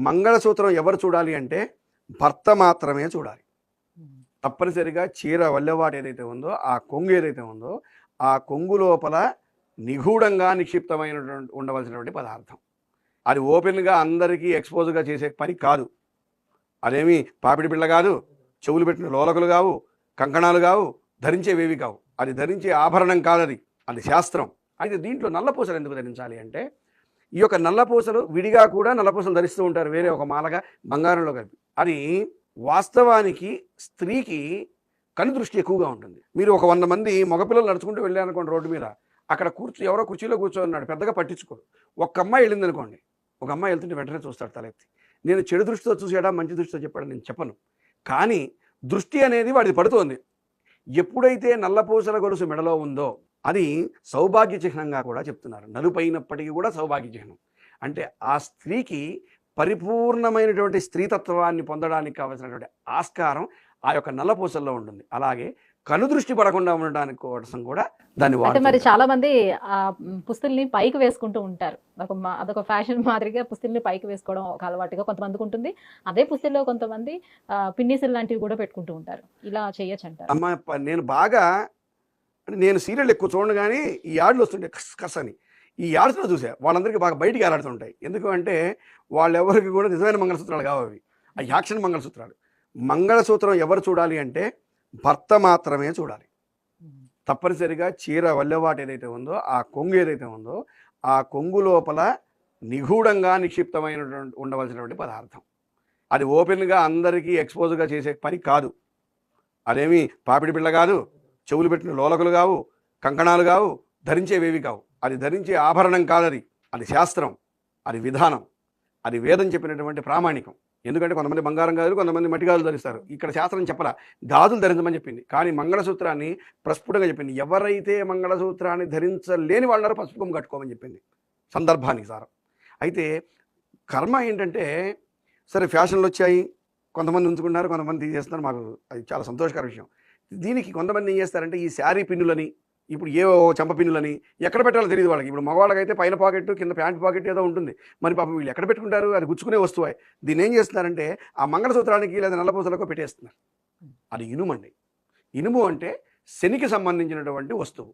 మంగళసూత్రం ఎవరు చూడాలి అంటే భర్త మాత్రమే చూడాలి. తప్పనిసరిగా చీర వల్లెవాటు ఏదైతే ఉందో, ఆ కొంగు ఏదైతే ఉందో, ఆ కొంగు లోపల నిగూఢంగా నిక్షిప్తమైనటువంటి ఉండవలసినటువంటి పదార్థం. అది ఓపెన్గా అందరికీ ఎక్స్పోజ్గా చేసే పని కాదు. అదేమి పాపిడి పిల్ల కాదు, చెవులు పెట్టిన లోలకులు కావు, కంకణాలు కావు, ధరించేవేవి కావు. అది ధరించే ఆభరణం కాదది, అది శాస్త్రం. అయితే దీంట్లో నల్లపూసలు ఎందుకు ధరించాలి అంటే, ఈ యొక్క నల్లపూసలు విడిగా కూడా నల్లపూసలు ధరిస్తూ ఉంటారు, వేరే ఒక మాలగా బంగారంలో కలిపి. అది వాస్తవానికి స్త్రీకి కనుదృష్టి ఎక్కువగా ఉంటుంది. మీరు ఒక 100 మంది మగపిల్లలు నడుచుకుంటూ వెళ్ళారనుకోండి రోడ్డు మీద, అక్కడ ఎవరో కుర్చీలో కూర్చోన్నాడు, పెద్దగా పట్టించుకోడు. ఒక్క అమ్మాయి వెళ్ళింది అనుకోండి, ఒక అమ్మాయి వెళ్తుంటే వెంటనే చూస్తాడు తలెత్తి. నేను చెడు దృష్టితో చూసాడా మంచి దృష్టితో చెప్పాడా నేను చెప్పను, కానీ దృష్టి అనేది వాడిది పడుతోంది. ఎప్పుడైతే నల్లపూసల గొలుసు మెడలో ఉందో అది సౌభాగ్య చిహ్నంగా కూడా చెప్తున్నారు. నలుపైనప్పటికీ కూడా సౌభాగ్య చిహ్నం. అంటే ఆ స్త్రీకి పరిపూర్ణమైనటువంటి స్త్రీతత్వాన్ని పొందడానికి కావలసినటువంటి ఆస్కారం ఆ యొక్క నల్లపూసల్లో ఉంటుంది. అలాగే కనుదృష్టి పడకుండా ఉండడానికి కోసం కూడా దాన్ని అంటే మరి వాడుతారు. చాలా మంది ఆ పుస్తుల్ని పైకి వేసుకుంటూ ఉంటారు. అదొక ఫ్యాషన్ మాదిరిగా పుస్తుల్ని పైకి వేసుకోవడం ఒక అలవాటుగా కొంతమందికి ఉంటుంది. అదే పుస్తుల్లో కొంతమంది పిన్నీసులు లాంటివి కూడా పెట్టుకుంటూ ఉంటారు. ఇలా చేయొచ్చు అంటారు. అమ్మ నేను సీరియల్ ఎక్కువ చూడను, కానీ ఈ యాడ్లు వస్తుంటే కస్ అని ఈ యాడ్స్లో చూసా, వాళ్ళందరికీ బాగా బయటికి ఏలాడుతుంటాయి. ఎందుకు అంటే వాళ్ళెవరికి కూడా నిజమైన మంగళసూత్రాలు కావు అవి, ఆ యాక్షన్ మంగళసూత్రాలు. మంగళసూత్రం ఎవరు చూడాలి అంటే భర్త మాత్రమే చూడాలి. తప్పనిసరిగా చీర వల్లెవాటు ఏదైతే ఉందో, ఆ కొంగు ఏదైతే ఉందో, ఆ కొంగు లోపల నిగూఢంగా నిక్షిప్తమైనటువంటి ఉండవలసినటువంటి పదార్థం. అది ఓపెన్గా అందరికీ ఎక్స్పోజ్గా చేసే పని కాదు. అదేమి పాపిడి పిల్ల కాదు, చెవులు పెట్టిన లోలకులు కావు, కంకణాలు కావు, ధరించేవేవి కావు. అది ధరించే ఆభరణం కాదది, అది శాస్త్రం, అది విధానం, అది వేదం చెప్పినటువంటి ప్రామాణికం. ఎందుకంటే కొంతమంది బంగారం గాజులు, కొంతమంది మట్టి గాజులు ధరిస్తారు. ఇక్కడ శాస్త్రం చెప్పరా, గాజులు ధరించమని చెప్పింది, కానీ మంగళసూత్రాన్ని ప్రస్ఫుటంగా చెప్పింది. ఎవరైతే మంగళసూత్రాన్ని ధరించలేని వాళ్ళారో పసుపు కొమ్ము కట్టుకోమని చెప్పింది సందర్భానికి సారం. అయితే కర్మ ఏంటంటే, సరే ఫ్యాషన్లు వచ్చాయి, కొంతమంది ఉంచుకుంటున్నారు, కొంతమంది తీసేస్తున్నారు, మాకు అది చాలా సంతోషకర విషయం. దీనికి కొంతమంది ఏం చేస్తారంటే ఈ శారీ పిన్నులని, ఇప్పుడు ఏవో చెంప పిన్నులని ఎక్కడ పెట్టాలో తెలియదు వాళ్ళకి. ఇప్పుడు మగవాళ్ళకైతే పైన పాకెట్, కింద ప్యాంట్ పాకెట్ ఏదో ఉంటుంది. మరి పాపం వీళ్ళు ఎక్కడ పెట్టుకుంటారు, అది గుచ్చుకునే వస్తువు. దీన్ని ఏం చేస్తున్నారంటే ఆ మంగళసూత్రానికి లేదా నల్లపూసలకు పెట్టేస్తున్నారు. అది ఇనుము అండి. ఇనుము అంటే శనికి సంబంధించినటువంటి వస్తువు.